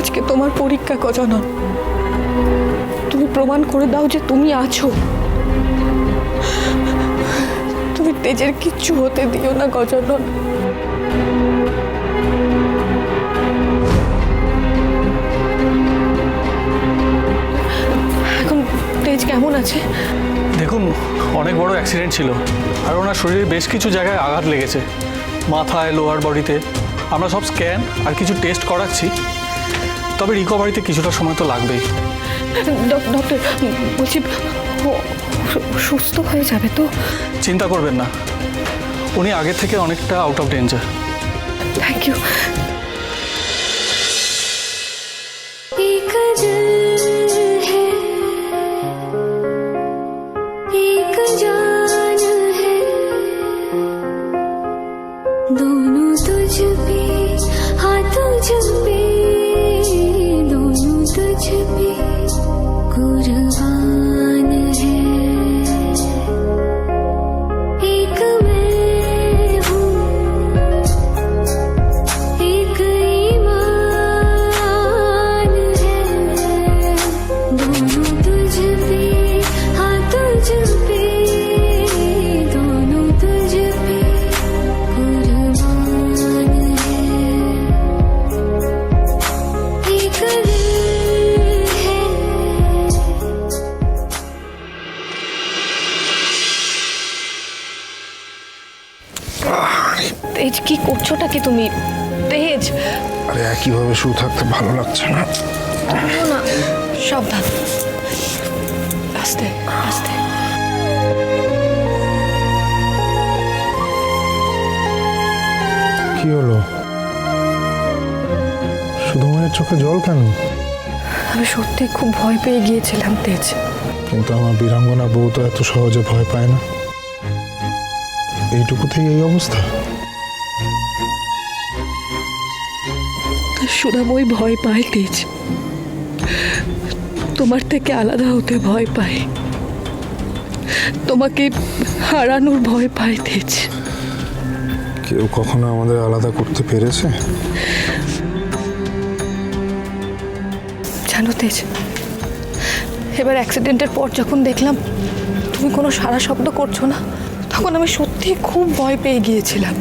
আজকে তোমার পরীক্ষা গজানন। তুমি প্রমাণ করে দাও যে তুমি আছো। তুমি তেজের কিচ্ছু হতে দিও না গজানন। এখন তেজ কেমন আছে? দেখুন, অনেক বড় অ্যাক্সিডেন্ট ছিল, আর ওনার শরীরে বেশ কিছু জায়গায় আঘাত লেগেছে, মাথায়, লোয়ার বডিতে। আমরা সব স্ক্যান আর কিছু টেস্ট করাচ্ছি, তবে রিকভারিতে কিছুটা সময় তো লাগবেই। ডক্টর বলছি, সুস্থ হয়ে যাবে তো? চিন্তা করবেন না, উনি আগের থেকে অনেকটা out of danger. Thank you. दोनों तुझ पे हाँ तुझ पे दोनों तुझ पे कुर्बान है। एक मैं हूँ एक ईमान है। दोनों तुझ पे हाँ तुझ पे दोनों तुझ पे তেজ, কি করছোটা কি তুমি? তেজ, আরে একইভাবে শুয়ে থাকতে ভালো লাগছে না। না, সাবধান, আস্তে আস্তে। কি হলো? শুধু মনের চোখে জল কেন? আমি সত্যি খুব ভয় পেয়ে গিয়েছিলাম তেজ। কিন্তু আমার বীরাঙ্গনা বউ তো এত সহজে ভয় পায় না। এইটুকুতেই এই অবস্থা? সুধাময় ভয় পায় তেজ, তোমার থেকে আলাদা হতে ভয় পায়, তোমাকে হারানোর ভয় পায় তেজ। কেউ কখনো আমাদের আলাদা করতে পেরেছে? জানো তেজ, এবার অ্যাক্সিডেন্টের পর যখন দেখলাম তুমি কোনো সারা শব্দ করছো না, তখন আমি সত্যি খুব ভয় পেয়ে গিয়েছিলাম।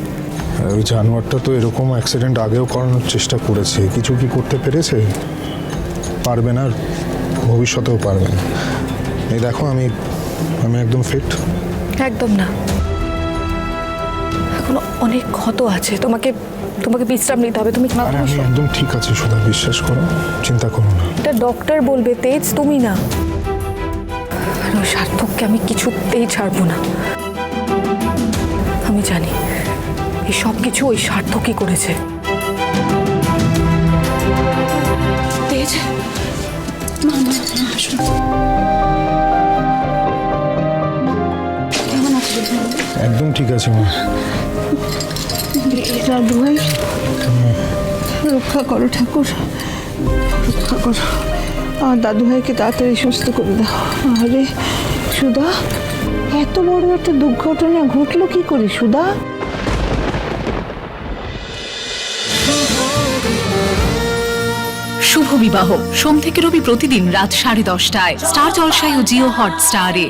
ওই জানোয়ারটা তো এরকম অ্যাক্সিডেন্ট আগেও করানোর চেষ্টা করেছে, কিছু কি করতে পেরেছে? পারবে না, ভবিষ্যতেও পারবে না। এই দেখো, আমি একদম ফিট। একদম না, এখনো অনেক ক্ষত আছে, তোমাকে বিশ্রাম নিতে হবে। তুমি আরে আমি একদম ঠিক আছে সুধা, বিশ্বাস করো, চিন্তা করো না। এটা ডক্টর বলবে তেজ, তুমি না। আর ওই সার্থককে আমি কিছুতেই ছাড়বো না। আমি জানি এই সব কিছু ওই সার্থকই করেছে। তেজ, কেমন আছো? একদম ঠিক আছে মা। দাদু ভাই, রক্ষা করো ঠাকুর, রক্ষা করো। আমার দাদু ভাইকে তাড়াতাড়ি সুস্থ করে দাও। আরে সুধা, এত বড় একটা দুর্ঘটনা ঘটলো কি করে সুধা? শুভ বিবাহ সোম থেকে রবি প্রতিদিন রাত 10:30টায় স্টার জলসায় ও জিও হটস্টারে।